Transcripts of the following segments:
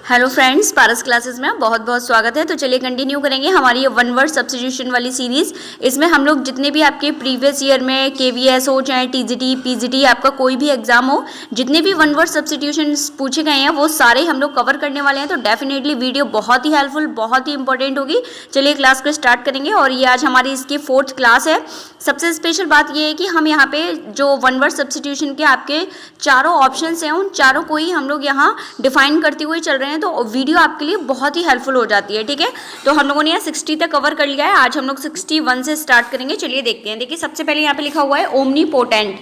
Hello friends, पारस classes में बहुत बहुत स्वागत है। तो चलिए कंटिन्यू करेंगे हमारी ये वन वर्ड सब्स्टिट्यूशन वाली सीरीज़। इसमें हम लोग जितने भी आपके प्रीवियस ईयर में केवीएस हो, चाहे टीजीटी पीजीटी, आपका कोई भी एग्जाम हो, जितने भी वन वर्ड सब्स्टिट्यूशन पूछे गए हैं वो सारे हम लोग कवर करने वाले हैं। तो डेफिनेटली वीडियो बहुत ही हेल्पफुल, बहुत ही इंपॉर्टेंट होगी। चलिए क्लास को स्टार्ट करेंगे और ये आज हमारी इसकी 4th क्लास है। सबसे स्पेशल बात ये है कि हम यहाँ पे जो वन वर्ड सब्स्टिट्यूशन के आपके चारों ऑप्शंस हैं, उन चारों को ही हम लोग यहाँ डिफाइन करते हुए चल रहे हैं। तो वीडियो आपके लिए बहुत ही हेल्पफुल हो जाती है। ठीक है, तो हम लोगों ने यहाँ 60 तक कवर कर लिया है। आज हम लोग 61 से स्टार्ट करेंगे। चलिए देखते हैं। देखिए सबसे पहले यहाँ पे लिखा हुआ है ओमनीपोटेंट।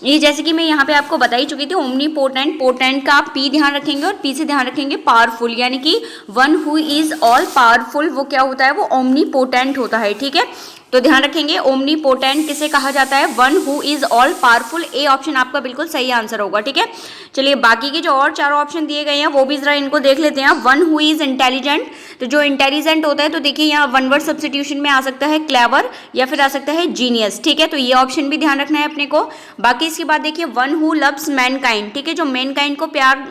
ये जैसे कि मैं यहाँ पे आपको बता ही चुकी थी, ओमनीपोटेंट, पोटेंट का आप पी ध्यान रखेंगे और पी से ध्यान रखेंगे पावरफुल, यानी कि one who is all powerful, वो क्या होता है, वो ओमनीपोटेंट होता है। ठीक है, तो ध्यान रखेंगे ओमनीपोटेंट किसे कहा जाता है, one who is all powerful. A option आपका बिल्कुल सही आंसर होगा। ठीक है, चलिए बाकी के जो और चारों ऑप्शन दिए गए हैं वो भी जरा इनको देख लेते हैं। वन हु इज इंटेलिजेंट, तो जो इंटेलिजेंट होता है, तो देखिए यहाँ वन वर्ड सब्स्टिट्यूशन में आ सकता है क्लेवर या फिर आ सकता है जीनियस। ठीक है, तो ये ऑप्शन भी ध्यान रखना है अपने को। बाकी इसके बाद देखिए वन हु लव्स मैनकाइंड। ठीक है, जो मैनकाइंड को प्यार,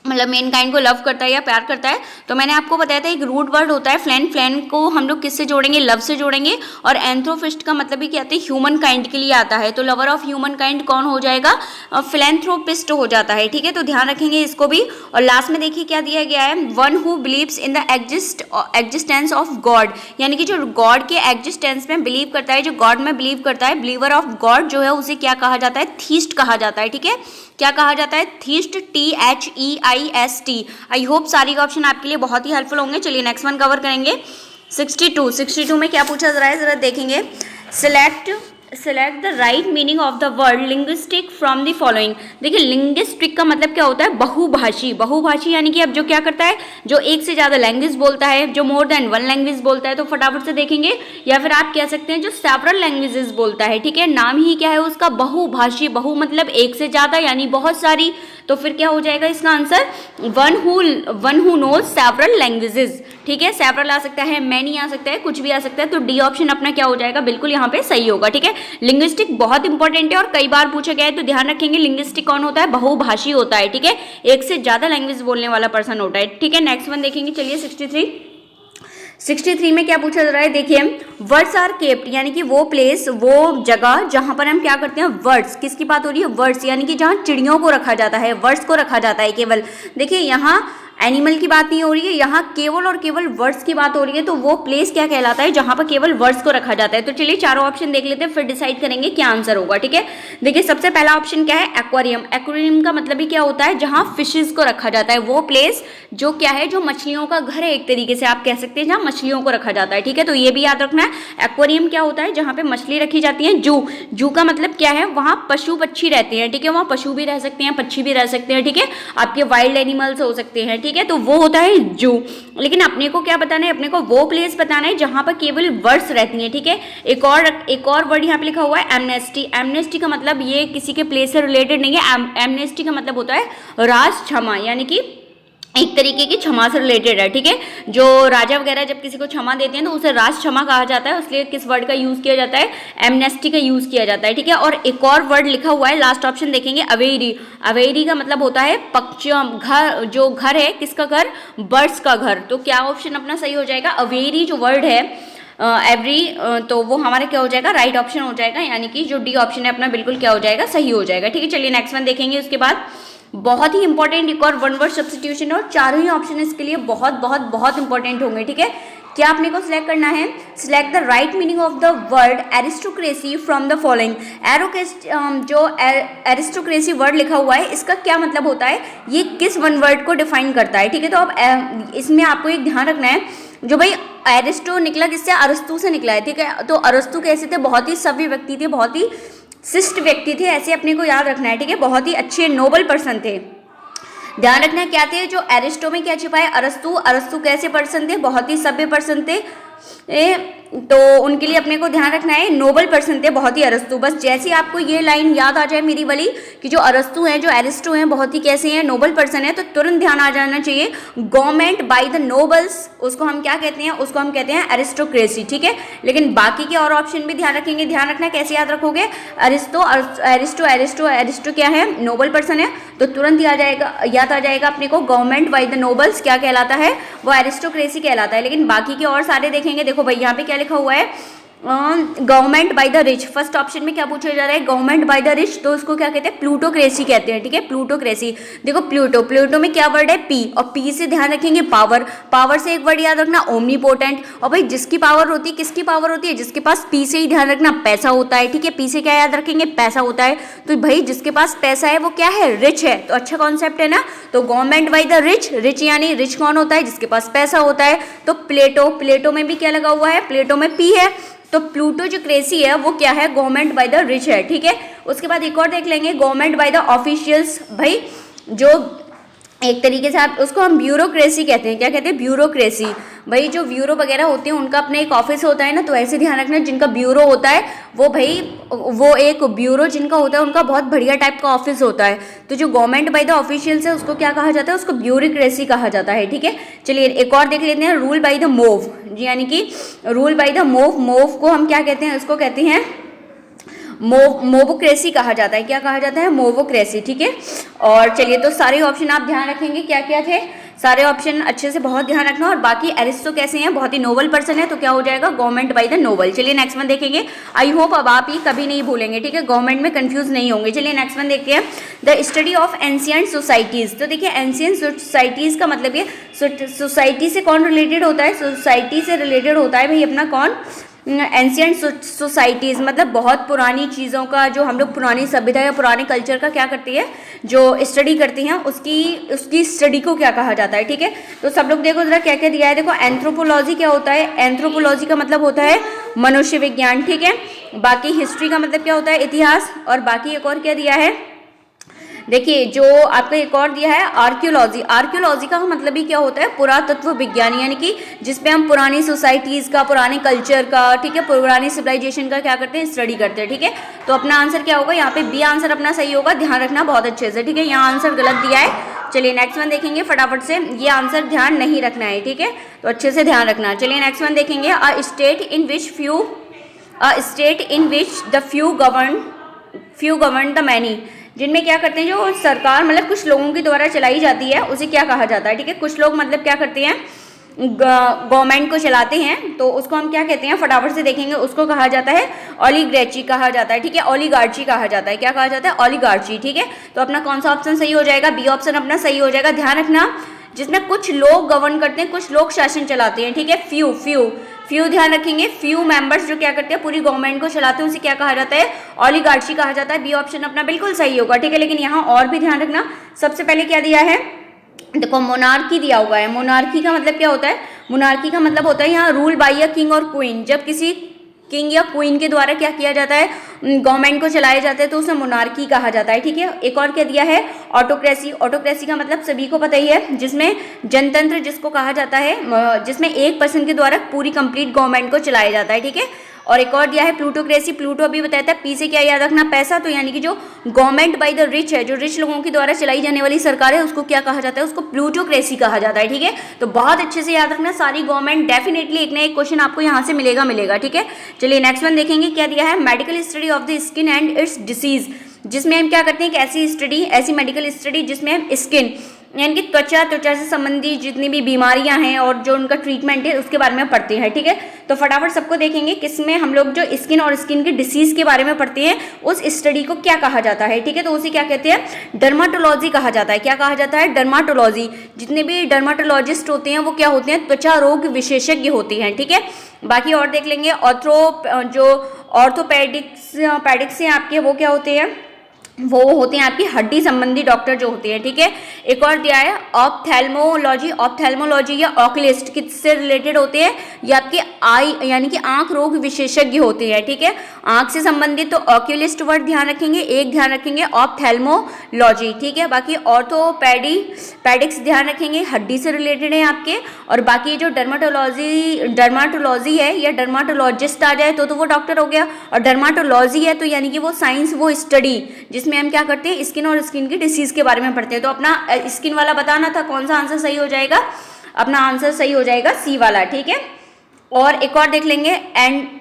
मतलब मैनकाइंड को लव करता है या प्यार करता है, तो मैंने आपको बताया था एक रूट वर्ड होता है फ्लैन। फ्लैन को हम लोग किससे जोड़ेंगे, लव से जोड़ेंगे। और एंथ्रोफिस्ट का मतलब ही क्या आता है, ह्यूमन काइंड के लिए आता है। तो लवर ऑफ ह्यूमन काइंड कौन हो जाएगा, फिलैंथ्रोपिस्ट हो जाता है। ठीक है, तो ध्यान रखेंगे इसको भी। और लास्ट में देखिए क्या दिया गया है, one who believes in the existence of God, यानी कि जो गॉड के एग्जिस्टेंस में बिलीव करता है, जो गॉड में बिलीव करता है, बिलीवर ऑफ गॉड जो है उसे क्या कहा जाता है, थीस्ट कहा जाता है। ठीक है, क्या कहा जाता है, थीस्ट, THEIST। आई होप सारी ऑप्शन आपके लिए बहुत ही हेल्पफुल होंगे। चलिए नेक्स्ट वन कवर करेंगे। 62 में क्या पूछा जरा देखेंगे। Select the right meaning of the word linguistic from the following. देखिए लिंग्विस्टिक का मतलब क्या होता है, बहुभाषी। बहुभाषी यानी कि अब जो क्या करता है, जो एक से ज़्यादा लैंग्वेज बोलता है, जो मोर देन वन लैंग्वेज बोलता है, तो फटाफट से देखेंगे। या फिर आप कह सकते हैं जो सेवरल लैंग्वेजेस बोलता है। ठीक है, नाम ही क्या है उसका, बहुभाषी। बहु मतलब एक से ज़्यादा, यानी बहुत सारी। तो फिर क्या हो जाएगा इसका answer, one who knows several languages. ठीक है, सेवरल आ सकता है, मैनी आ सकता है, कुछ भी आ सकता है। तो डी ऑप्शन अपना क्या हो जाएगा, बिल्कुल यहाँ पे सही होगा। ठीक है, लिंग्विस्टिक बहुत इंपॉर्टेंट है और कई बार पूछा गया है, तो ध्यान रखेंगे लिंग्विस्टिक कौन होता है, बहुभाषी होता है। ठीक है, एक से ज्यादा लैंग्वेज बोलने वाला पर्सन होता है। ठीक है, नेक्स्ट वन देखेंगे। चलिए 63 में क्या पूछा जा रहा है, देखिए वर्ड्स आर केप्ट, यानी कि वो प्लेस, वो जगह जहां पर हम क्या करते हैं, वर्ड्स। किसकी बात हो रही है, वर्ड्स, यानी कि जहां चिड़ियों को रखा जाता है, वर्ड्स को रखा जाता है केवल। देखिए यहाँ एनिमल की बात नहीं हो रही है, यहाँ केवल और केवल वर्ड्स की बात हो रही है। तो वो प्लेस क्या कहलाता है, जहां पर केवल वर्ड्स को रखा जाता है। तो चलिए चारों ऑप्शन देख लेते हैं, फिर डिसाइड करेंगे क्या आंसर होगा। ठीक है, देखिए सबसे पहला ऑप्शन क्या है, एक्वेरियम। एक्वेरियम का मतलब ही क्या होता है, जहां फिशेज को रखा जाता है, वो प्लेस जो क्या है, जो मछलियों का घर है, एक तरीके से आप कह सकते हैं, जहां मछलियों को रखा जाता है। ठीक है, तो ये भी याद रखना है, एक्वेरियम क्या होता है, जहां पे मछली रखी जाती है। जू का मतलब क्या है, वहां पशु पक्षी रहते हैं। ठीक है, वहां पशु भी रह सकते हैं, पक्षी भी रह सकते हैं। ठीक है, आपके वाइल्ड एनिमल्स हो सकते हैं। ठीक है, तो वो होता है जू। लेकिन अपने को क्या बताना है, अपने को वो प्लेस बताना है जहां पर केवल वर्ड्स रहती हैं। ठीक है, एक और वर्ड यहाँ पे लिखा हुआ है एमनेस्टी। एमनेस्टी का मतलब ये किसी के प्लेस से रिलेटेड नहीं है। एमनेस्टी का मतलब होता है राज क्षमा, यानी कि एक तरीके की क्षमा से रिलेटेड है। ठीक है, जो राजा वगैरह जब किसी को क्षमा देते हैं तो उसे राज क्षमा कहा जाता है, इसलिए किस वर्ड का यूज किया जाता है, एमनेस्टी का यूज किया जाता है। ठीक है, और एक और वर्ड लिखा हुआ है, लास्ट ऑप्शन देखेंगे, अवेरी। अवेरी का मतलब होता है घर, जो घर है, किसका घर, बर्ड्स का घर। तो क्या ऑप्शन अपना सही हो जाएगा, अवेरी जो वर्ड है, एवरी, तो वो हमारा क्या हो जाएगा, राइट ऑप्शन हो जाएगा, यानी कि जो डी ऑप्शन है अपना बिल्कुल क्या हो जाएगा, सही हो जाएगा। ठीक है, चलिए नेक्स्ट वन देखेंगे। उसके बाद बहुत ही इंपॉर्टेंट एक और वन वर्ड सब्स्टिट्यूशन है और चारों ही ऑप्शन इसके लिए बहुत बहुत बहुत इंपॉर्टेंट होंगे। ठीक है, क्या आपने को सिलेक्ट करना है, select the right meaning of the word aristocracy from the following. जो एरिस्टोक्रेसी वर्ड लिखा हुआ है, इसका क्या मतलब होता है, ये किस वन वर्ड को डिफाइन करता है। ठीक है, तो अब इसमें आपको एक ध्यान रखना है, जो भाई एरिस्टो निकला किससे, अरस्तु से निकला है। ठीक है, तो अरस्तु कैसे थे, बहुत ही सभ्य व्यक्ति थे, बहुत ही शिष्ट व्यक्ति थे, ऐसे अपने को याद रखना है। ठीक है, बहुत ही अच्छे नोबल पर्सन थे। ध्यान रखना है क्या थे, जो एरिस्टो में क्या छिपा है, अरस्तु कैसे पर्सन थे, बहुत ही सभ्य पर्सन थे, तो उनके लिए अपने को ध्यान रखना है नोबल पर्सन थे बहुत ही अरस्तु। बस जैसे ही आपको ये लाइन याद आ जाए मेरी वाली कि जो अरस्तु हैं, जो एरिस्टो हैं, बहुत ही कैसे हैं, नोबल पर्सन है, तो तुरंत ध्यान आ जाना चाहिए गवर्नमेंट बाय द नोबल्स, उसको हम क्या कहते हैं, उसको हम कहते हैं एरिस्टोक्रेसी। ठीक है, लेकिन बाकी के और ऑप्शन भी ध्यान रखेंगे, ध्यान रखना कैसे याद रखोगे, एरिस्टो एरिस्टो एरिस्टो एरिस्टो क्या है, नोबल पर्सन है, तो तुरंत याद आ जाएगा अपने को गवर्नमेंट बाय द नोबल्स क्या कहलाता है, वो एरिस्टोक्रेसी कहलाता है। लेकिन बाकी के और सारे देखेंगे, देखो भाई यहाँ पे क्या लिखा हुआ है, government by the rich. First option में क्या पूछा जा रहा है, गवर्नमेंट बाय द रिच, तो उसको क्या कहते हैं, प्लूटोक्रेसी कहते हैं। ठीक है, प्लूटोक्रेसी। देखो प्लूटो में क्या वर्ड है, पी, और पी से ध्यान रखेंगे पावर, पावर से एक वर्ड याद रखना ओमनीपोटेंट। और भाई जिसकी पावर होती है, किसकी पावर होती है, जिसके पास पी से ही ध्यान रखना पैसा होता है। ठीक है, पी से क्या याद रखेंगे, पैसा होता है। तो भाई जिसके पास पैसा है वो क्या है, रिच है। तो अच्छा कॉन्सेप्ट है ना। तो government by the rich, rich यानी रिच कौन होता है, जिसके पास पैसा होता है। तो प्लेटो में भी क्या लगा हुआ है, प्लेटो में पी है, तो प्लूटो जो क्रेसी है वो क्या है, गवर्नमेंट बाय द रिच है। ठीक है, उसके बाद एक और देख लेंगे, गवर्नमेंट बाय द ऑफिशियल्स। भाई जो एक तरीके से आप उसको हम ब्यूरोक्रेसी कहते हैं। क्या कहते हैं, ब्यूरोक्रेसी। भाई जो ब्यूरो वगैरह होते हैं उनका अपना एक ऑफिस होता है ना, तो ऐसे ध्यान रखना जिनका ब्यूरो होता है वो भाई वो एक ब्यूरो जिनका होता है उनका बहुत बढ़िया टाइप का ऑफिस होता है। तो जो गवर्नमेंट बाय द ऑफिशियल्स है उसको क्या कहा जाता है, उसको ब्यूरोक्रेसी कहा जाता है। ठीक है, चलिए एक और देख लेते हैं, रूल बाय द मोव, यानी कि rule by the mauve. Mauve को हम क्या कहते हैं, उसको कहते हैं मोवोक्रेसी कहा जाता है। क्या कहा जाता है, मोवोक्रेसी। ठीक है, और चलिए तो सारे ऑप्शन आप ध्यान रखेंगे क्या क्या थे, सारे ऑप्शन अच्छे से बहुत ध्यान रखना। और बाकी एरिस्टो कैसे हैं, बहुत ही नोबल पर्सन है, तो क्या हो जाएगा, गवर्नमेंट बाय द नोबल। चलिए नेक्स्ट वन देखेंगे, आई होप अब आप ये कभी नहीं भूलेंगे। ठीक है, गवर्नमेंट में कंफ्यूज नहीं होंगे। चलिए नेक्स्ट वन देखते हैं, the study of ancient societies. तो देखिए एंशियंट सोसाइटीज का मतलब ये सोसाइटी से कौन रिलेटेड होता है, सोसाइटी से रिलेटेड होता है भाई अपना कौन, एंशियंट सोसाइटीज़, मतलब बहुत पुरानी चीज़ों का, जो हम लोग पुरानी सभ्यता या पुराने कल्चर का क्या करती है, जो स्टडी करती हैं, उसकी स्टडी को क्या कहा जाता है। ठीक है, तो सब लोग देखो जरा क्या क्या दिया है। देखो एंथ्रोपोलॉजी क्या होता है, एंथ्रोपोलॉजी का मतलब होता है मनुष्य विज्ञान। ठीक है, बाकी हिस्ट्री का मतलब क्या होता है, इतिहास। और बाकी एक और क्या दिया है, देखिए जो आपका एक और दिया है आर्कियोलॉजी। आर्कियोलॉजी का मतलब ही क्या होता है, पुरातत्व विज्ञान, यानी कि जिसपे हम पुरानी सोसाइटीज़ का, पुराने कल्चर का, ठीक है, पुरानी सिविलाइजेशन का क्या करते हैं, स्टडी करते हैं। ठीक है, तो अपना आंसर क्या होगा, यहाँ पे बी आंसर अपना सही होगा, ध्यान रखना बहुत अच्छे से। ठीक है, यहाँ आंसर गलत दिया है। चलिए नेक्स्ट वन देखेंगे फटाफट से, ये आंसर ध्यान नहीं रखना है। ठीक है, तो अच्छे से ध्यान रखना। चलिए नेक्स्ट वन देखेंगे, a state in which the few govern the many. जिनमें क्या करते हैं, जो सरकार मतलब कुछ लोगों के द्वारा चलाई जाती है उसे क्या कहा जाता है। ठीक है, कुछ लोग मतलब क्या करते हैं, गवर्नमेंट को चलाते हैं, तो उसको हम क्या कहते हैं, फटाफट से देखेंगे, उसको कहा जाता है ओलिगार्ची कहा जाता है। ठीक है, ओलिगार्ची कहा जाता है। क्या कहा जाता है, ओलिगार्ची। ठीक है, तो अपना कौन सा ऑप्शन सही हो जाएगा, बी ऑप्शन अपना सही हो जाएगा। ध्यान रखना जिसमें कुछ लोग गवर्न करते हैं, कुछ लोग शासन चलाते हैं। ठीक है, फ्यू ध्यान रखेंगे, फ्यू मेंबर्स जो क्या करते हैं, पूरी गवर्नमेंट को चलाते हैं, उसे क्या कहा जाता है, ओलिगार्ची कहा जाता है। बी ऑप्शन अपना बिल्कुल सही होगा। ठीक है, लेकिन यहाँ और भी ध्यान रखना, सबसे पहले क्या दिया है, देखो मोनार्की दिया हुआ है। मोनार्की का मतलब क्या होता है, मोनार्की का मतलब होता है यहाँ रूल बाय अ किंग और क्वीन। जब किसी किंग या क्वीन के द्वारा क्या किया जाता है, गवर्नमेंट को चलाया जाता है, तो उसे मोनार्की कहा जाता है। ठीक है, एक और क्या दिया है, ऑटोक्रेसी। ऑटोक्रेसी का मतलब सभी को पता ही है, जिसमें जनतंत्र जिसको कहा जाता है, जिसमें एक पर्सन के द्वारा पूरी कंप्लीट गवर्नमेंट को चलाया जाता है। ठीक है, और एक और दिया है प्लूटोक्रेसी। प्लूटो अभी बताया था, पी से क्या याद रखना, पैसा। तो यानी कि जो गवर्नमेंट बाय द रिच है, जो रिच लोगों के द्वारा चलाई जाने वाली सरकार है, उसको क्या कहा जाता है, उसको प्लूटोक्रेसी कहा जाता है। ठीक है, तो बहुत अच्छे से याद रखना, सारी गवर्नमेंट डेफिनेटली एक ना एक क्वेश्चन आपको यहाँ से मिलेगा। ठीक है, चलिए नेक्स्ट वन देखेंगे, क्या दिया है, medical study of the skin and it's disease. जिसमें हम क्या करते हैं, एक ऐसी मेडिकल स्टडी जिसमें हम स्किन यानी कि त्वचा से संबंधित जितनी भी बीमारियां हैं और जो उनका ट्रीटमेंट है उसके बारे में पढ़ते हैं। ठीक है, तो फटाफट सबको देखेंगे किसमें हम लोग जो स्किन और स्किन की डिसीज के बारे में पढ़ते हैं, उस स्टडी को क्या कहा जाता है। ठीक है, तो उसे क्या कहते हैं, डर्माटोलॉजी कहा जाता है। क्या कहा जाता है, डर्माटोलॉजी। जितने भी डर्माटोलॉजिस्ट होते हैं वो क्या होते हैं, त्वचा रोग विशेषज्ञ होते हैं। ठीक है, बाकी और देख लेंगे, ऑर्थोपेडिक्स हैं आपके, वो क्या होते हैं, वो होते हैं आपकी हड्डी संबंधी डॉक्टर जो होते हैं, ठीक है। एक और दिया है ऑप्थेल्मोलॉजी। ऑप्थेल्मोलॉजी या ऑक्यूलिस्ट किससे रिलेटेड होते हैं? ये आपके आई यानी कि आंख रोग विशेषज्ञ होते हैं, ठीक है। आंख से संबंधित तो ऑक्यूलिस्ट वर्ड ध्यान रखेंगे, एक ध्यान रखेंगे ऑप्थेल्मोलॉजी, ठीक है। बाकी ऑर्थोपेडिक्स ध्यान रखेंगे, हड्डी से रिलेटेड है आपके। और बाकी जो डर्माटोलॉजी है या डर्माटोलॉजिस्ट आ जाए तो वो डॉक्टर हो गया। और डर्माटोलॉजी है तो यानी कि वो साइंस, वो स्टडी जिसमें हम क्या करते हैं, स्किन और स्किन की डिसीज के बारे में पढ़ते हैं। तो अपना स्किन वाला बताना था, कौन सा आंसर सही हो जाएगा? अपना आंसर सही हो जाएगा सी वाला, ठीक है। और एक और देख लेंगे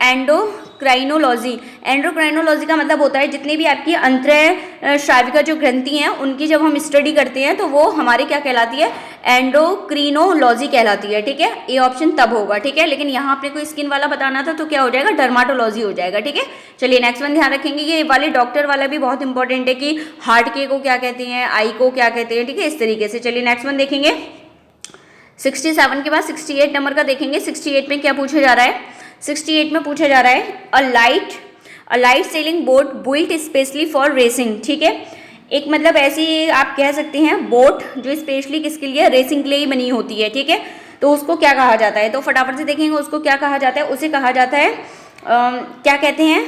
एंडोक्राइनोलॉजी। एंडोक्राइनोलॉजी का मतलब होता है जितनी भी आपकी अंतःस्राविका जो ग्रंथि हैं उनकी जब हम स्टडी करते हैं तो वो हमारी क्या कहलाती है? एंडोक्रिनोलॉजी कहलाती है, ठीक है। ए ऑप्शन तब होगा, ठीक है। लेकिन यहाँ अपने को स्किन वाला बताना था तो क्या हो जाएगा? डर्माटोलॉजी हो जाएगा, ठीक है। चलिए नेक्स्ट वन ध्यान रखेंगे, ये वाले डॉक्टर वाला भी बहुत इंपॉर्टेंट है कि हार्ट के को क्या कहते हैं, आई को क्या कहते हैं, ठीक है, इस तरीके से। चलिए नेक्स्ट वन देखेंगे, 67 के बाद 68 नंबर का देखेंगे। 68 में क्या पूछा जा रहा है? 68 में पूछा जा रहा है a light sailing boat built specially for racing, ठीक है। एक मतलब ऐसी आप कह सकते हैं बोट जो स्पेशली किसके लिए? रेसिंग के लिए ही बनी होती है, ठीक है। तो उसको क्या कहा जाता है? तो फटाफट से देखेंगे उसको क्या कहा जाता है। उसे कहा जाता है क्या कहते हैं?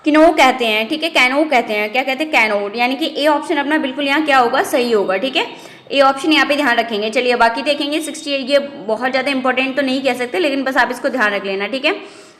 किनो कहते हैं, ठीक है। कैनो कहते हैं, क्या कहते हैं? कैनो। यानी कि ए ऑप्शन अपना बिल्कुल यहाँ क्या होगा? सही होगा, ठीक है। ए ऑप्शन यहाँ पे ध्यान रखेंगे। चलिए बाकी देखेंगे 68, ये बहुत ज़्यादा इंपॉर्टेंट तो नहीं कह सकते लेकिन बस आप इसको ध्यान रख लेना, ठीक है।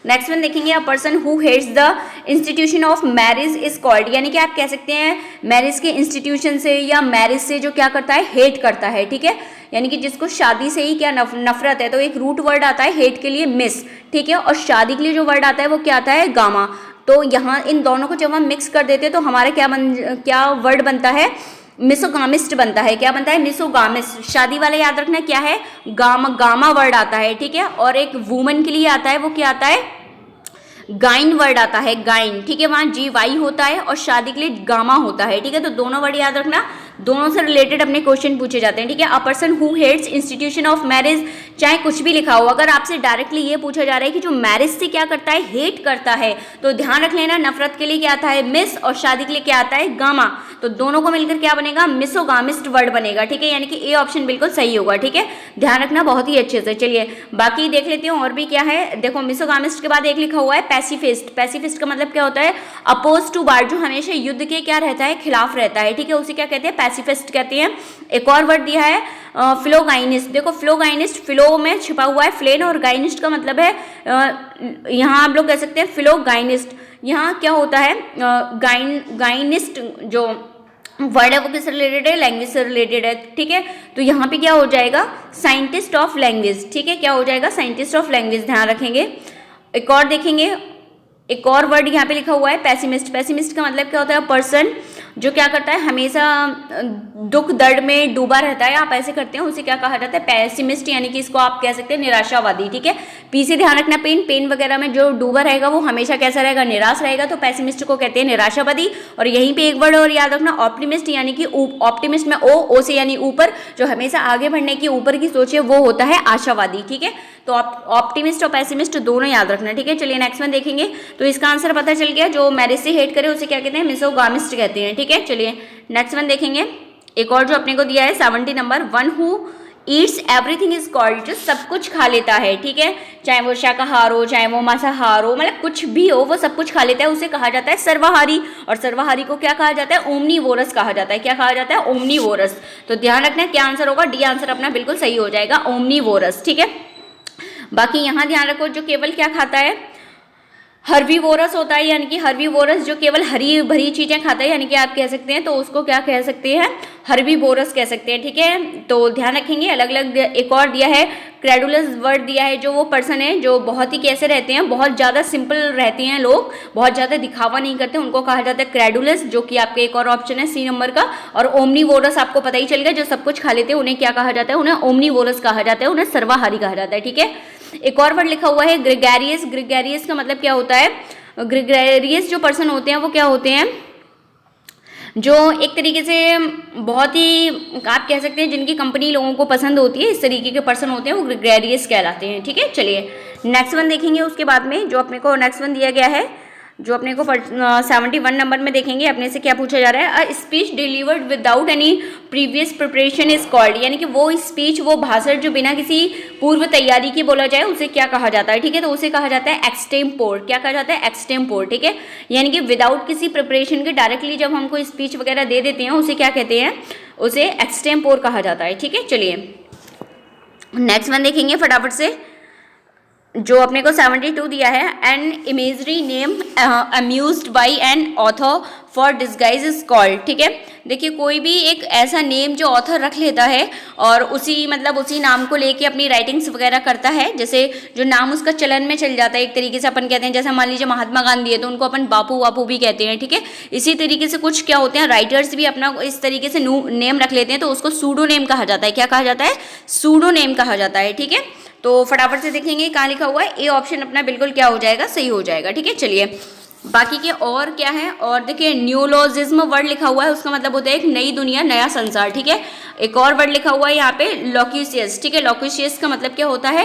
नेक्स्ट वन देखेंगे, a person who hates the institution of marriage is called. यानी कि आप कह सकते हैं मैरिज के इंस्टीट्यूशन से या मैरिज से जो क्या करता है? हेट करता है, ठीक है। यानी कि जिसको शादी से ही क्या नफरत है, तो एक रूट वर्ड आता है हेट के लिए मिस, ठीक है। और शादी के लिए जो वर्ड आता है वो क्या आता है? गामा। तो यहाँ इन दोनों को जब हम मिक्स कर देते हैं तो हमारा क्या वर्ड बनता है? मिसोगामिस्ट बनता है। क्या बनता है? मिसोगामिस्ट। शादी वाला याद रखना क्या है? गामा वर्ड आता है, ठीक है। और एक वुमन के लिए आता है, वो क्या आता है? गाइन वर्ड आता है, गाइन, ठीक है। वहाँ GY होता है और शादी के लिए गामा होता है, ठीक है। तो दोनों वर्ड याद रखना, दोनों से रिलेटेड अपने क्वेश्चन पूछे जाते हैं, ठीक है। A person who hates institution of marriage, चाहे कुछ भी लिखा हो, अगर आपसे डायरेक्टली ये पूछा जा रहा है कि जो मैरिज से क्या करता है? हेट करता है, तो ध्यान रख लेना नफरत के लिए क्या आता है? मिस, और शादी के लिए क्या आता है? गामा। तो दोनों को मिलकर क्या बनेगा? मिसोगामिस्ट वर्ड बनेगा, ठीक है। यानी कि ए ऑप्शन बिल्कुल सही होगा, ठीक है। ध्यान रखना बहुत ही अच्छे से। चलिए बाकी देख लेती हूँ और भी क्या है। देखो मिसोगामिस्ट के बाद एक लिखा हुआ है पैसिफिस्ट। पैसिफिस्ट का मतलब क्या होता है? अपोज टू वार, जो हमेशा युद्ध के क्या रहता है? खिलाफ रहता है, ठीक है। उसे क्या कहते हैं? पैसिफिस्ट कहते हैं। एक और वर्ड दिया है फ्लोगाइनिस्ट। देखो फ्लोगाइनिस्ट, फ्लो में छिपा हुआ है फ्लेन, और गाइनिस्ट का मतलब है यहाँ आप लोग कह सकते हैं फ्लोगाइनिस्ट। यहाँ क्या होता है? गाइनिस्ट जो वर्ड है वो किससे रिलेटेड है? लैंग्वेज से रिलेटेड है, ठीक है। तो यहाँ पे क्या हो जाएगा? साइंटिस्ट ऑफ लैंग्वेज, ठीक है। क्या हो जाएगा? साइंटिस्ट ऑफ लैंग्वेज, ध्यान रखेंगे। एक और देखेंगे, एक और वर्ड यहाँ पे लिखा हुआ है पैसिमिस्ट। पैसिमिस्ट का मतलब क्या होता है? पर्सन जो क्या करता है? हमेशा दुख दर्द में डूबा रहता है, आप ऐसे करते हैं, उसे क्या कहा जाता है? पैसिमिस्ट। यानी कि इसको आप कह सकते हैं निराशावादी, ठीक है। पी से ध्यान रखना, पेन वगैरह में जो डूबा रहेगा वो हमेशा कैसा रहेगा? निराश रहेगा। तो पैसिमिस्ट को कहते हैं निराशावादी। और यहीं पे एक वर्ड और याद रखना, ऑप्टिमिस्ट। यानी कि ऑप्टिमिस्ट में ओ से यानी ऊपर, जो हमेशा आगे बढ़ने की ऊपर की सोच है वो होता है आशावादी, ठीक है। तो ऑप्टिमिस्ट और पैसिमिस्ट दोनों याद रखना, ठीक है। चलिए नेक्स्ट में देखेंगे। तो इसका आंसर पता चल गया, जो मैरिज से हेट करे उसे क्या कहते हैं? मिसोगामिस्ट कहते हैं, ठीक है। चलिए नेक्स्ट वन देखेंगे। एक और जो अपने को दिया है 70 number, one who Yeats everything is called, जो सब कुछ खा लेता है, ठीक है। चाहे वो शाकाहार हो, चाहे वो मांसाहार हो, मतलब कुछ भी हो, वो सब कुछ खा लेता है, उसे कहा जाता है सर्वाहारी। और सर्वाहारी को क्या कहा जाता है? ओमनीवोरस कहा जाता है। क्या कहा जाता है? ओमनीवोरस। तो ध्यान रखना क्या आंसर होगा? डी आंसर अपना बिल्कुल सही हो जाएगा, ओमनीवोरस, ठीक है। बाकी यहाँ ध्यान रखो, जो केवल क्या खाता है? हर्बीवोरस होता है। यानी कि हर्बीवोरस जो केवल हरी भरी चीजें खाता है, यानी कि आप कह सकते हैं तो उसको क्या कह सकते हैं? हर्बीवोरस कह सकते हैं, ठीक है। तो ध्यान रखेंगे। अलग अलग एक और दिया है क्रेडुलस वर्ड दिया है, जो वो पर्सन है जो बहुत ही कैसे रहते हैं? बहुत ज़्यादा सिंपल रहते हैं लोग, बहुत ज़्यादा दिखावा नहीं करते, उनको कहा जाता है क्रेडुलस, जो कि आपके एक और ऑप्शन है सी नंबर का। और ओमनीवोरस आपको पता ही चल गया, जो सब कुछ खा लेते हैं उन्हें क्या कहा जाता है? उन्हें ओमनीवोरस कहा जाता है, उन्हें सर्वाहारी कहा जाता है, ठीक है। एक और वर्ड लिखा हुआ है ग्रेगेरियस। ग्रेगेरियस का मतलब क्या होता है? ग्रेगेरियस जो पर्सन होते हैं वो क्या होते हैं? जो एक तरीके से बहुत ही आप कह सकते हैं जिनकी कंपनी लोगों को पसंद होती है, इस तरीके के पर्सन होते हैं, वो ग्रेगेरियस कहलाते हैं, ठीक है। चलिए नेक्स्ट वन देखेंगे उसके बाद में। जो अपने को नेक्स्ट वन दिया गया है जो अपने को 71 नंबर में देखेंगे अपने से क्या पूछा जा रहा है, a speech delivered without any previous preparation is called, यानी कि वो स्पीच, वो भाषण जो बिना किसी पूर्व तैयारी के बोला जाए उसे क्या कहा जाता है, ठीक है। तो उसे कहा जाता है एक्सटेम्पोर। क्या कहा जाता है? एक्सटेम्पोर, ठीक है। यानी कि विदाउट किसी प्रिपरेशन के डायरेक्टली जब हमको स्पीच वगैरह दे देते हैं उसे क्या कहते हैं, उसे एक्सटेम्पोर कहा जाता है, ठीक है। चलिए नेक्स्ट वन देखेंगे फटाफट से, जो अपने को 72 दिया है, an imagery name amused by an author for disguise is called, ठीक है। देखिए कोई भी एक ऐसा नेम जो ऑथर रख लेता है और उसी मतलब उसी नाम को लेके अपनी राइटिंग्स वगैरह करता है, जैसे जो नाम उसका चलन में चल जाता है एक तरीके से, अपन कहते हैं जैसे मान लीजिए महात्मा गांधी है तो उनको अपन बापू वापू भी कहते हैं, ठीक है। इसी तरीके से कुछ क्या होते हैं, राइटर्स भी अपना इस तरीके से नेम रख लेते हैं, तो उसको सूडो नेम कहा जाता है। क्या कहा जाता है? सूडो नेम कहा जाता है, ठीक है। तो फटाफट से देखेंगे कहाँ लिखा हुआ है, ए ऑप्शन अपना बिल्कुल क्या हो जाएगा, सही हो जाएगा, ठीक है। चलिए बाकी के और क्या है, और देखिए न्यूलोजिज्म वर्ड लिखा हुआ है, उसका मतलब होता है एक नई दुनिया, नया संसार, ठीक है। एक और वर्ड लिखा हुआ है यहाँ पे लॉक्यूशियस, ठीक है। लॉक्यूशियस का मतलब क्या होता है,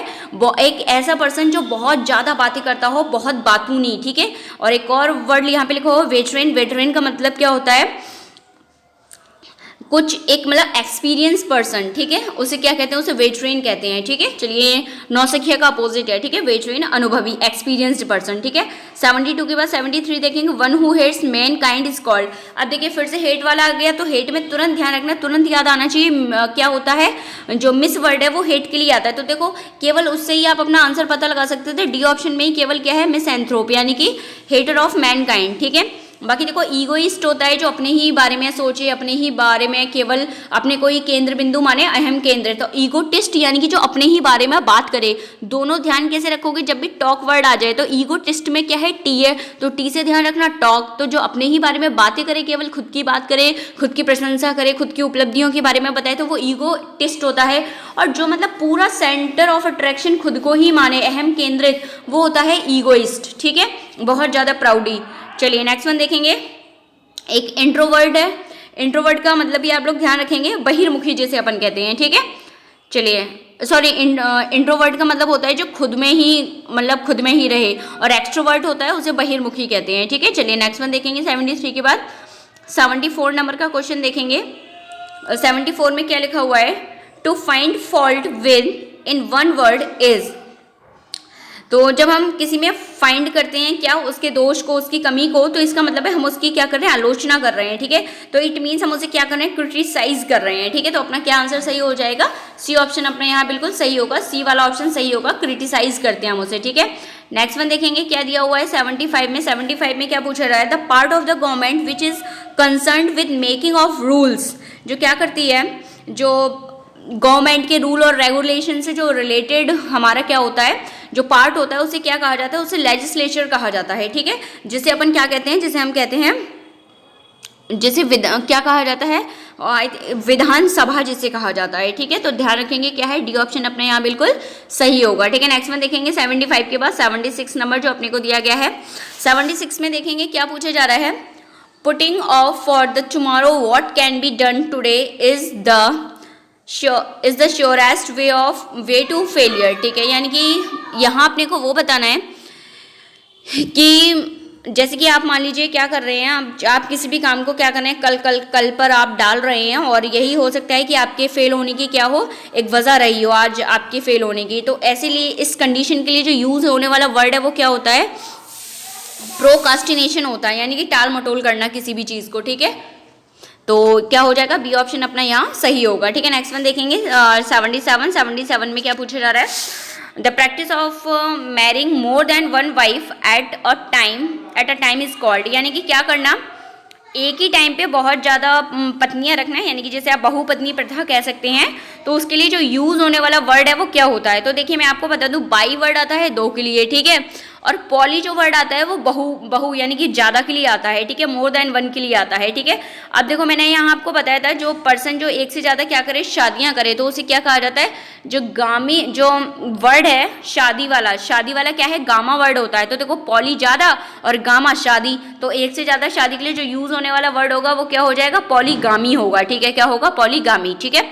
एक ऐसा पर्सन जो बहुत ज़्यादा बातें करता हो, बहुत बातूनी, ठीक है। और एक और वर्ड यहाँ पे लिखा हुआ है वेटरेन। वेटरेन का मतलब क्या होता है, कुछ एक मतलब एक्सपीरियंस पर्सन, ठीक है, उसे क्या कहते हैं, उसे वेटरेन कहते हैं, ठीक है। चलिए नौसिखिया का अपोजिट है, ठीक है, वेटरेन अनुभवी, एक्सपीरियंस्ड पर्सन, ठीक है। 72 के बाद 73 देखेंगे, one who hates mankind is called. अब देखिए फिर से हेट वाला आ गया, तो हेट में तुरंत ध्यान रखना, तुरंत याद आना चाहिए क्या होता है, जो मिस वर्ड है वो हेट के लिए आता है। तो देखो केवल उससे ही आप अपना आंसर पता लगा सकते थे, डी ऑप्शन में ही केवल क्या है, मिस एंथ्रोप, यानी कि हेटर ऑफ मैन काइंड, ठीक है। बाकी देखो ईगोइस्ट होता है जो अपने ही बारे में सोचे, अपने ही बारे में केवल अपने को ही केंद्र बिंदु माने, अहम केंद्र। तो ईगोटिस्ट यानी कि जो अपने ही बारे में बात करे। दोनों ध्यान कैसे रखोगे, जब भी टॉक वर्ड आ जाए तो ईगोटिस्ट में क्या है, टी है, तो टी से ध्यान रखना टॉक, तो जो अपने ही बारे में बातें करे, केवल खुद की बात करे, खुद की प्रशंसा करे, खुद की उपलब्धियों के बारे में बताए, तो वो ईगोटिस्ट होता है। और जो मतलब पूरा सेंटर ऑफ अट्रैक्शन खुद को ही माने, अहम केंद्रित, वो होता है ईगोइस्ट, ठीक है, बहुत ज़्यादा प्राउडी। चलिए नेक्स्ट वन देखेंगे, एक इंट्रोवर्ट है। इंट्रोवर्ट का मतलब भी आप लोग ध्यान रखेंगे, बहिर्मुखी जैसे अपन कहते हैं, ठीक है। चलिए सॉरी, इंट्रोवर्ट का मतलब होता है जो खुद में ही मतलब खुद में ही रहे, और एक्सट्रोवर्ट होता है उसे बहिर्मुखी कहते हैं, ठीक है। चलिए नेक्स्ट वन देखेंगे 73 के बाद 74 नंबर का क्वेश्चन देखेंगे। 74 में क्या लिखा हुआ है, to find fault within one word is. तो जब हम किसी में फाइंड करते हैं क्या, उसके दोष को, उसकी कमी को, तो इसका मतलब है हम उसकी क्या कर रहे हैं, आलोचना कर रहे हैं, ठीक है। तो इट मीन्स हम उसे क्या कर रहे हैं, क्रिटिसाइज कर रहे हैं, ठीक है। तो अपना क्या आंसर सही हो जाएगा, सी ऑप्शन अपना यहाँ बिल्कुल सही होगा, सी वाला ऑप्शन सही होगा, क्रिटिसाइज करते हैं हम उसे, ठीक है। नेक्स्ट वन देखेंगे क्या दिया हुआ है 75 में। 75 में क्या पूछा जा रहा है, the part of the government which is concern with making of rules. जो क्या करती है, जो गवर्नमेंट के रूल और रेगुलेशन से जो रिलेटेड हमारा क्या होता है, जो पार्ट होता है, उसे क्या कहा जाता है, उसे लेजिस्लेचर कहा जाता है, ठीक है। जिसे अपन क्या कहते हैं, जिसे हम कहते हैं, जिसे क्या कहा जाता है, विधान सभा जिसे कहा जाता है, ठीक है। तो ध्यान रखेंगे क्या है, डी ऑप्शन अपने यहाँ बिल्कुल सही होगा, ठीक है। नेक्स्ट में देखेंगे 75 के बाद 76 नंबर जो अपने को दिया गया है। 76 में देखेंगे क्या पूछा जा रहा है, putting off for the tomorrow what can be done today is the surest way to failure, ठीक है। यानी कि यहाँ अपने को वो बताना है कि जैसे कि आप मान लीजिए क्या कर रहे हैं, आप किसी भी काम को क्या कर रहे हैं, कल पर आप डाल रहे हैं, और यही हो सकता है कि आपके फेल होने की क्या हो, एक वजह रही हो आज आपके फेल होने की। तो ऐसे लिए इस कंडीशन के लिए जो यूज होने वाला वर्ड है वो क्या होता है, प्रोकास्टिनेशन होता है, यानी कि टाल मटोल करना किसी भी चीज़ को, ठीक है। तो क्या हो जाएगा, बी ऑप्शन अपना यहाँ सही होगा, ठीक है। नेक्स्ट वन देखेंगे 77 में क्या पूछा जा रहा है, the practice of marrying more than one wife at a time is called. यानी कि क्या करना, एक ही टाइम पे बहुत ज़्यादा पत्नियां रखना है, यानी कि जैसे आप बहुपत्नी प्रथा कह सकते हैं। तो उसके लिए जो यूज़ होने वाला वर्ड है वो क्या होता है, तो देखिए मैं आपको बता दूं, बाई वर्ड आता है दो के लिए, ठीक है। और पॉली जो वर्ड आता है वो बहु यानी कि ज़्यादा के लिए आता है, ठीक है, मोर देन वन के लिए आता है, ठीक है। अब देखो मैंने यहाँ आपको बताया था, जो पर्सन जो एक से ज़्यादा क्या करे, शादियाँ करे, तो उसे क्या कहा जाता है, जो गामी जो वर्ड है शादी वाला क्या है, गामा वर्ड होता है। तो देखो पॉली ज़्यादा और गामा शादी, तो एक से ज़्यादा शादी के लिए जो यूज़ होने वाला वर्ड होगा वो क्या हो जाएगा, पॉलीगामी होगा, ठीक है। क्या होगा, पॉलीगामी, ठीक है।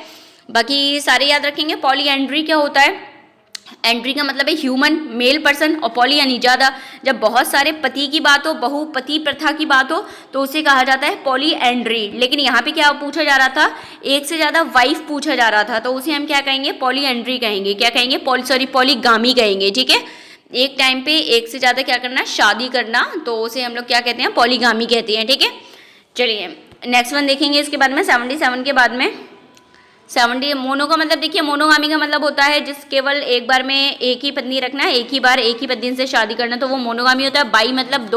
बाकी सारे याद रखेंगे। पॉलीएंड्री क्या होता है, एंट्री का मतलब है ह्यूमन, मेल पर्सन, और पॉली यानी ज़्यादा। जब बहुत सारे पति की बात हो, बहुपति प्रथा की बात हो, तो उसे कहा जाता है पॉली एंड्री। लेकिन यहाँ पे क्या पूछा जा रहा था, एक से ज़्यादा वाइफ पूछा जा रहा था, तो उसे हम क्या कहेंगे, पॉली एंड्री कहेंगे। क्या कहेंगे, पॉलीगामी कहेंगे। ठीक है, एक टाइम पे एक से ज़्यादा क्या करना, शादी करना, तो उसे हम लोग क्या कहते हैं, पॉलीगामी कहते हैं। ठीक है, चलिए नेक्स्ट वन देखेंगे इसके बाद में 77 के बाद में 70। मोनो का मतलब देखिए, मोनोगामी का मतलब होता है जिस केवल एक बार में एक ही पत्नी रखना, एक ही बार एक ही पत्नी से शादी करना, तो वो मोनोगामी होता है। बाई मतलब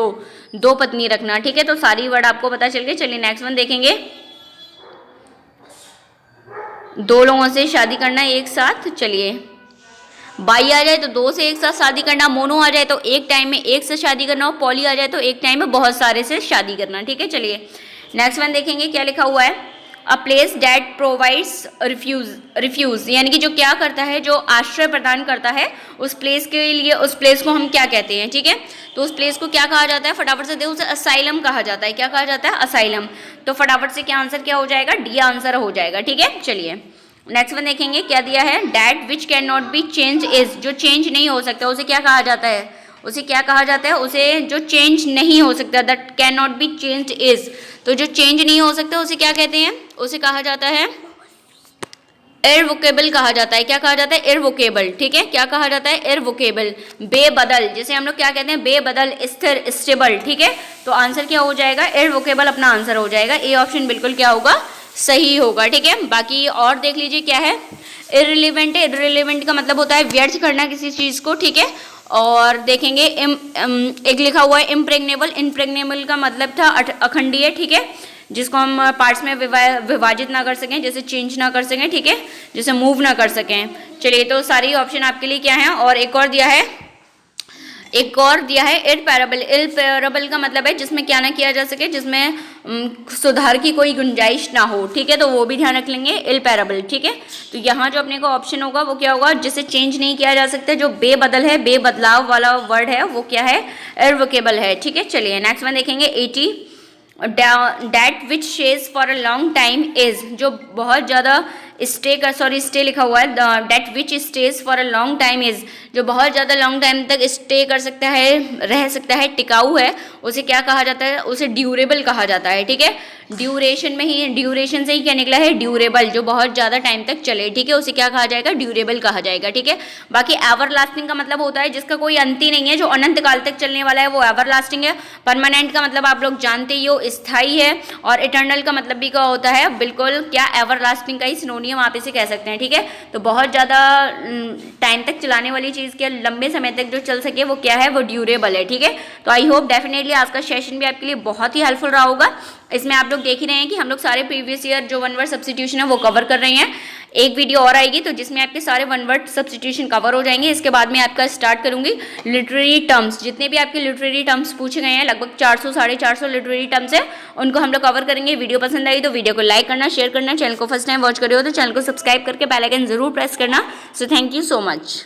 दो पत्नी रखना। ठीक है, तो सारी वर्ड आपको पता चल गए। चलिए नेक्स्ट वन देखेंगे, दो लोगों से शादी करना एक साथ। चलिए बाई आ जाए तो दो से एक साथ शादी करना, मोनो आ जाए तो एक टाइम में एक से शादी करना, और पॉली आ जाए तो एक टाइम में बहुत सारे से शादी करना। ठीक है, चलिए नेक्स्ट वन देखेंगे क्या लिखा हुआ है। A place that provides refuge यानी कि जो क्या करता है, जो आश्रय प्रदान करता है उस प्लेस के लिए, उस प्लेस को हम क्या कहते हैं। ठीक है, तो उस प्लेस को क्या कहा जाता है, फटाफट से देखो, उसे असाइलम कहा जाता है। क्या कहा जाता है, असाइलम। तो फटाफट से क्या आंसर क्या हो जाएगा, डी आंसर हो जाएगा। ठीक है, चलिए नेक्स्ट वन देखेंगे क्या दिया है। That which can not be change is, जो चेंज नहीं हो सकता उसे क्या कहा जाता है, उसे क्या कहा जाता है, उसे जो चेंज नहीं हो सकता, that can not be change is, तो जो चेंज नहीं हो सकता उसे क्या कहते हैं, उसे कहा जाता है इरवोकेबल कहा जाता है। क्या कहा जाता है, इरवोकेबल। ठीक है, क्या कहा जाता है, इरवोकेबल। बेबदल, जैसे हम लोग क्या कहते हैं, बेबदल, स्थिर, स्टेबल। ठीक है, तो आंसर क्या हो जाएगा, इरवोकेबल अपना आंसर हो जाएगा। ए ऑप्शन बिल्कुल क्या होगा, सही होगा। ठीक है, बाकी और देख लीजिए क्या है, इररिलेवेंट है। इररिलेवेंट का मतलब होता है व्यर्थ करना किसी चीज़ को। ठीक है, और देखेंगे एक लिखा हुआ है इम्प्रेग्नेबल। इम्प्रेग्नेबल का मतलब था अखंडीय। ठीक है, जिसको हम पार्ट्स में विभाजित ना कर सकें, जैसे चेंज ना कर सकें। ठीक है, जैसे मूव ना कर सकें। चलिए, तो सारी ऑप्शन आपके लिए क्या है, और एक और दिया है, एक और दिया है इरपेरेबल। इरपेरेबल का मतलब है जिसमें क्या ना किया जा सके, जिसमें सुधार की कोई गुंजाइश ना हो। ठीक है, तो वो भी ध्यान रख लेंगे, इरपेरेबल। ठीक है, तो यहाँ जो अपने को ऑप्शन होगा वो क्या होगा, जिसे चेंज नहीं किया जा सकता, जो बेबदल है, बेबदलाव वाला वर्ड है, वो क्या है, इरवोकेबल है। ठीक है, चलिए नेक्स्ट वन देखेंगे 80। That which stage for a long time is, जो बहुत ज़्यादा स्टे लिखा हुआ है, that which stage for a long time is, जो बहुत ज़्यादा लॉन्ग टाइम तक स्टे कर सकता है, रह सकता है, टिकाऊ है, उसे क्या कहा जाता है, उसे ड्यूरेबल कहा जाता है। ठीक है, ड्यूरेशन में ही, ड्यूरेशन से ही क्या निकला है, ड्यूरेबल, जो बहुत ज़्यादा टाइम तक चले। ठीक है, उसे क्या कहा जाएगा, ड्यूरेबल कहा जाएगा। ठीक है, बाकी एवर लास्टिंग का मतलब होता है जिसका कोई अंत ही नहीं है, जो अनंत काल तक चलने वाला है, वो एवर लास्टिंग है। परमानेंट का मतलब आप लोग जानते ही हो, स्थायी है। और इटर्नल का मतलब भी क्या होता है, बिल्कुल क्या एवर लास्टिंग का ही सिनोनियम आप इसे कह सकते हैं। ठीक है, तो बहुत ज़्यादा टाइम तक चलाने वाली चीज़ के लंबे समय तक जो चल सके वो क्या है, वो ड्यूरेबल है। ठीक है, तो आई होप डेफिनेटली आज का सेशन भी आपके लिए बहुत ही हेल्पफुल रहा होगा। इसमें आप लोग देख ही रहे हैं कि हम लोग सारे प्रीवियस ईयर जो वन वर्ड सब्स्टिट्यूशन है वो कवर कर रहे हैं। एक वीडियो और आएगी तो जिसमें आपके सारे वन वर्ड सब्स्टिट्यूशन कवर हो जाएंगे। इसके बाद में आपका स्टार्ट करूंगी लिटरेरी टर्म्स, जितने भी आपके लिटरेरी टर्म्स पूछे गए हैं, लगभग 400 साढ़े 400 लिटरेरी टर्म्स है, उनको हम लोग कवर करेंगे। वीडियो पसंद आई तो वीडियो को लाइक करना, शेयर करना, चैनल को फर्स्ट टाइम वॉच कर रहे हो तो चैनल को सब्सक्राइब करके बेल आइकन जरूर प्रेस करना। So thank you so much.